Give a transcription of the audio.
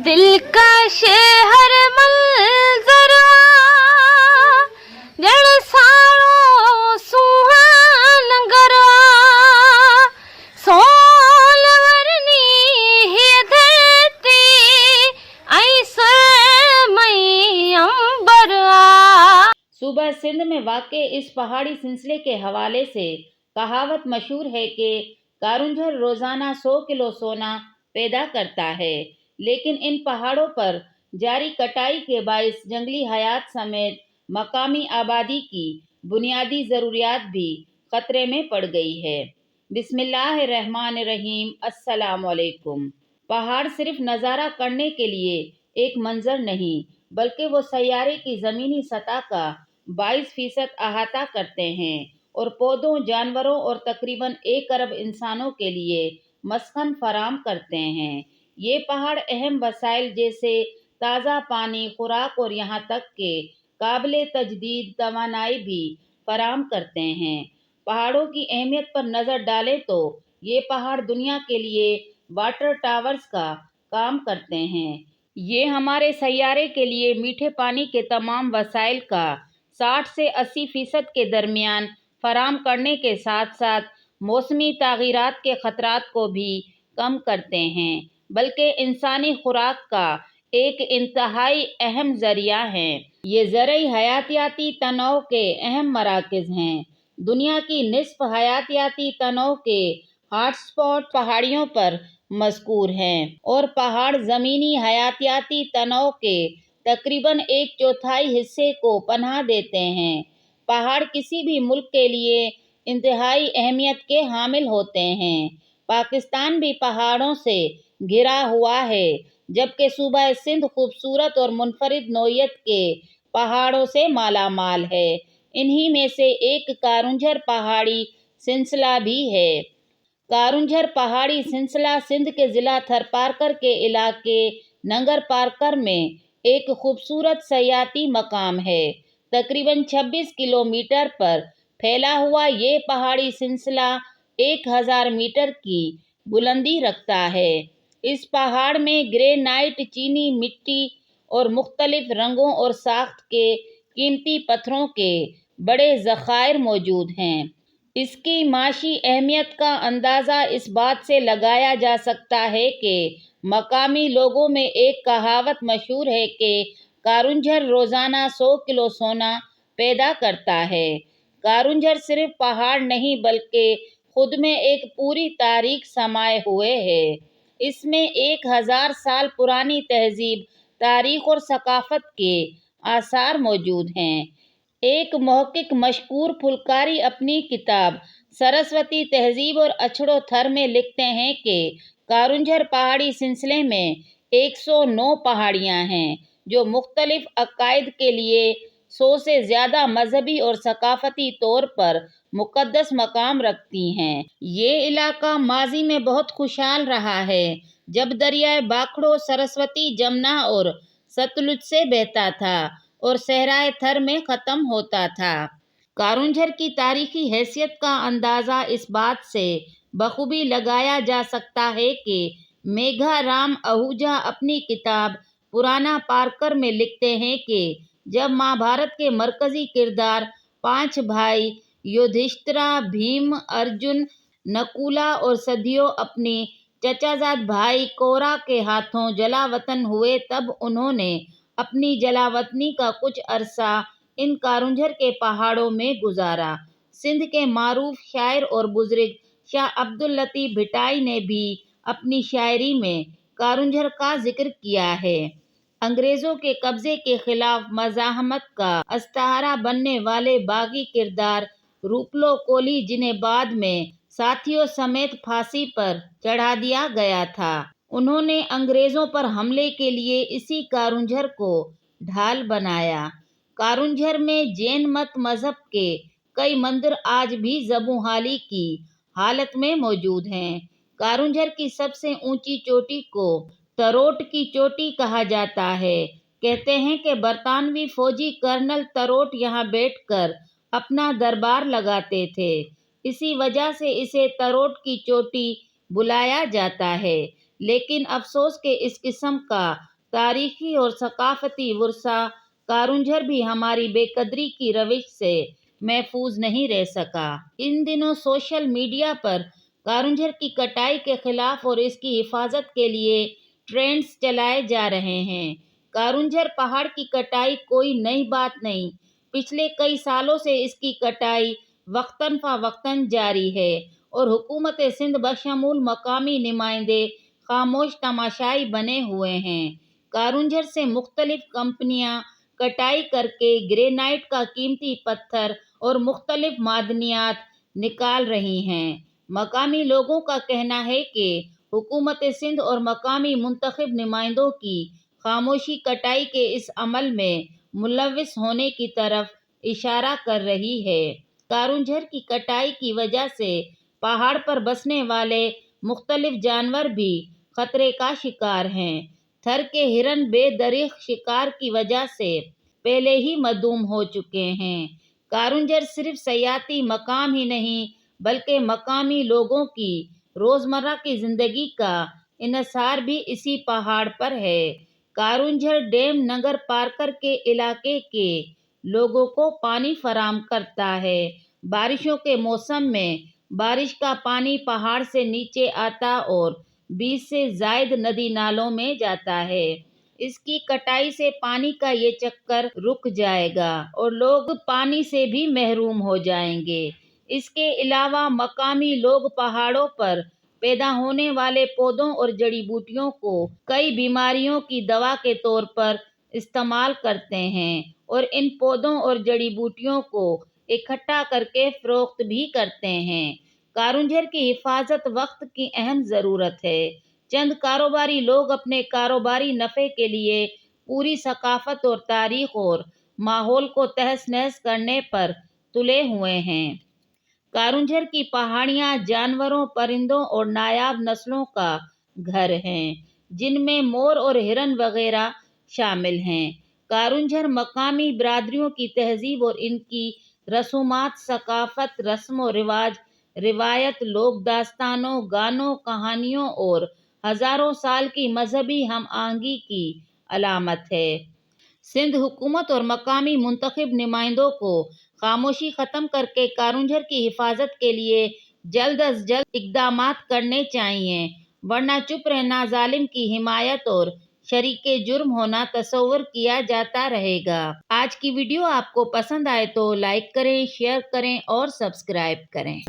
दिलकश हर मंज़र ॼण साड़ो सुहान गरवा सोल वरनी हीअ धरती ऐं सुरमई अंबर आ। सूबा सिंध में वाक़े इस पहाड़ी सिलसिले के हवाले से कहावत मशहूर है कि कारुंझर रोजाना 100 किलो सोना पैदा करता है, लेकिन इन पहाड़ों पर जारी कटाई के बाइस जंगली हयात समेत मकामी आबादी की बुनियादी ज़रूरियात भी खतरे में पड़ गई है। बिस्मिल्लाहिर्रहमानिर्रहीम। अस्सलाम वालेकुम। पहाड़ सिर्फ नज़ारा करने के लिए एक मंजर नहीं, बल्कि वो सैयारे की ज़मीनी सतह का 22% अहाता करते हैं और पौधों, जानवरों और तकरीबन 1 अरब इंसानों के लिए मस्कन फराम करते हैं। ये पहाड़ अहम वसाइल जैसे ताज़ा पानी, खुराक और यहाँ तक के काबिल तजदीद तवानाई भी फराम करते हैं। पहाड़ों की अहमियत पर नज़र डालें तो ये पहाड़ दुनिया के लिए वाटर टावर्स का काम करते हैं। ये हमारे सैयारे के लिए मीठे पानी के तमाम वसाइल का 60 से 80% के दरमियान फराम करने के साथ साथ मौसमी तग़य्युरात के ख़तरात को भी कम करते हैं, बल्कि इंसानी खुराक का एक इंतहाई अहम ज़रिया हैं। ये ज़रई हयातियाती तनों के अहम मराकज़ हैं। दुनिया की निस्फ हयातियाती तनों के हॉटस्पॉट पहाड़ियों पर मज़कूर हैं और पहाड़ ज़मीनी हयातियाती तनों के तकरीबन 1/4 हिस्से को पनाह देते हैं। पहाड़ किसी भी मुल्क के लिए इंतहाई अहमियत के हामिल होते हैं। पाकिस्तान भी पहाड़ों से घिरा हुआ है, जबकि सूबा सिंध खूबसूरत और मुनफरिद नौइयत के पहाड़ों से मालामाल है। इन्हीं में से एक कारुंझर पहाड़ी सिलसिला भी है। कारुंझर पहाड़ी सिलसिला सिंध के ज़िला थरपारकर के इलाके नंगर पारकर में एक खूबसूरत सयाती मकाम है। तकरीबन 26 किलोमीटर पर फैला हुआ ये पहाड़ी सिलसिला 1000 मीटर की बुलंदी रखता है। इस पहाड़ में ग्रेनाइट, चीनी मिट्टी और मुख्तलिफ रंगों और साख्त के कीमती पत्थरों के बड़े ज़खायर मौजूद हैं। इसकी माशी अहमियत का अंदाज़ा इस बात से लगाया जा सकता है कि मकामी लोगों में एक कहावत मशहूर है कि कारुंझर रोज़ाना 100 किलो सोना पैदा करता है। कारुंझर सिर्फ पहाड़ नहीं, बल्कि खुद में एक पूरी तारीख समाये हुए है। इसमें 1000 साल पुरानी तहजीब, तारीख और सकाफत के आसार मौजूद हैं। एक मुहक्किक मशहूर फुलकारी अपनी किताब सरस्वती तहजीब और अछड़ो थर में लिखते हैं कि कारुंझर पहाड़ी सिलसिले में 109 पहाड़ियाँ हैं जो मुख्तलिफ अकायद के लिए 100 से ज़्यादा मजहबी और सकाफती तौर पर मुक़द्दस मकाम रखती हैं। ये इलाका माजी में बहुत खुशहाल रहा है, जब दरियाए बाखड़ो सरस्वती, जमुना और सतलुज से बहता था और सहराए थर में ख़त्म होता था। कारुंझर की तारीखी हैसियत का अंदाज़ा इस बात से बखूबी लगाया जा सकता है कि मेघा राम आहूजा अपनी किताब पुराना पारकर में लिखते हैं कि जब महाभारत के मरकज़ी किरदार 5 भाई युधिष्ठिरा, भीम, अर्जुन, नकुला और सदियों अपनी चचाजाद भाई कौरा के हाथों जलावतन हुए, तब उन्होंने अपनी जलावतनी का कुछ अरसा इन कारुंझर के पहाड़ों में गुजारा। सिंध के मारूफ शायर और बुजुर्ग शाह अब्दुल लतीफ़ भिटाई ने भी अपनी शायरी में कारुंझर का जिक्र किया है। अंग्रेज़ों के कब्ज़े के खिलाफ मज़ाहमत का इस्तारा बनने वाले बागी किरदार रूपलो कोली, जिन्हें बाद में साथियों समेत फांसी पर चढ़ा दिया गया था, उन्होंने अंग्रेज़ों पर हमले के लिए इसी कारुंझर को ढाल बनाया। कारुंझर में जैन मत मज़हब के कई मंदिर आज भी ज़बूहाली की हालत में मौजूद हैं। कारुंझर की सबसे ऊंची चोटी को तरोट की चोटी कहा जाता है। कहते हैं कि बरतानवी फौजी कर्नल तरोट यहाँ बैठकर अपना दरबार लगाते थे, इसी वजह से इसे तरोट की चोटी बुलाया जाता है। लेकिन अफसोस के इस किस्म का تاریخی اور ثقافتی ورثہ کارونجھر بھی ہماری بے قدری کی روش سے محفوظ نہیں رہ سکا۔ ان دنوں سوشل میڈیا پر کارونجھر کی کٹائی کے خلاف اور اس کی حفاظت کے لیے ٹرینڈز چلائے جا رہے ہیں۔ کارونجھر پہاڑ کی کٹائی کوئی نئی بات نہیں، پچھلے کئی سالوں سے اس کی کٹائی وقتاً فوقتاً جاری ہے اور حکومت سندھ بشمول مقامی نمائندے خاموش تماشائی بنے ہوئے ہیں۔ کارونجھر سے مختلف کمپنیاں کٹائی کر کے گرینائٹ کا قیمتی پتھر اور مختلف معدنیات نکال رہی ہیں۔ مقامی لوگوں کا کہنا ہے کہ حکومت سندھ اور مقامی منتخب نمائندوں کی خاموشی کٹائی کے اس عمل میں ملوث ہونے کی طرف اشارہ کر رہی ہے۔ کارونجھر کی کٹائی کی وجہ سے پہاڑ پر بسنے والے مختلف جانور بھی خطرے کا شکار ہیں۔ تھر کے ہرن بے دریغ شکار کی وجہ سے پہلے ہی معدوم ہو چکے ہیں۔ کارونجھر صرف سیاحتی مقام ہی نہیں بلکہ مقامی لوگوں کی روزمرہ کی زندگی کا انحصار بھی اسی پہاڑ پر ہے۔ کارونجھر ڈیم نگر پارکر کے علاقے کے لوگوں کو پانی فراہم کرتا ہے۔ بارشوں کے موسم میں بارش کا پانی پہاڑ سے نیچے آتا اور 20 سے زائد ندی نالوں میں جاتا ہے۔ اس کی کٹائی سے پانی کا یہ چکر رک جائے گا اور لوگ پانی سے بھی محروم ہو جائیں گے۔ اس کے علاوہ مقامی لوگ پہاڑوں پر پیدا ہونے والے پودوں اور جڑی بوٹیوں کو کئی بیماریوں کی دوا کے طور پر استعمال کرتے ہیں اور ان پودوں اور جڑی بوٹیوں کو اکٹھا کر کے فروخت بھی کرتے ہیں۔ کارونجھر کی حفاظت وقت کی اہم ضرورت ہے۔ چند کاروباری لوگ اپنے کاروباری نفع کے لیے پوری ثقافت اور تاریخ اور ماحول کو تہس نہس کرنے پر تلے ہوئے ہیں۔ کارونجھر کی پہاڑیاں جانوروں، پرندوں اور نایاب نسلوں کا گھر ہیں، جن میں مور اور ہرن وغیرہ شامل ہیں۔ کارونجھر مقامی برادریوں کی تہذیب اور ان کی رسومات، ثقافت، رسم و رواج، روایت، لوک داستانوں، گانوں، کہانیوں اور ہزاروں سال کی مذہبی ہم آہنگی کی علامت ہے۔ سندھ حکومت اور مقامی منتخب نمائندوں کو خاموشی ختم کر کے کارونجھر کی حفاظت کے لیے جلد از جلد اقدامات کرنے چاہئیں، ورنہ چپ رہنا ظالم کی حمایت اور شریک جرم ہونا تصور کیا جاتا رہے گا۔ آج کی ویڈیو آپ کو پسند آئے تو لائک کریں، شیئر کریں اور سبسکرائب کریں۔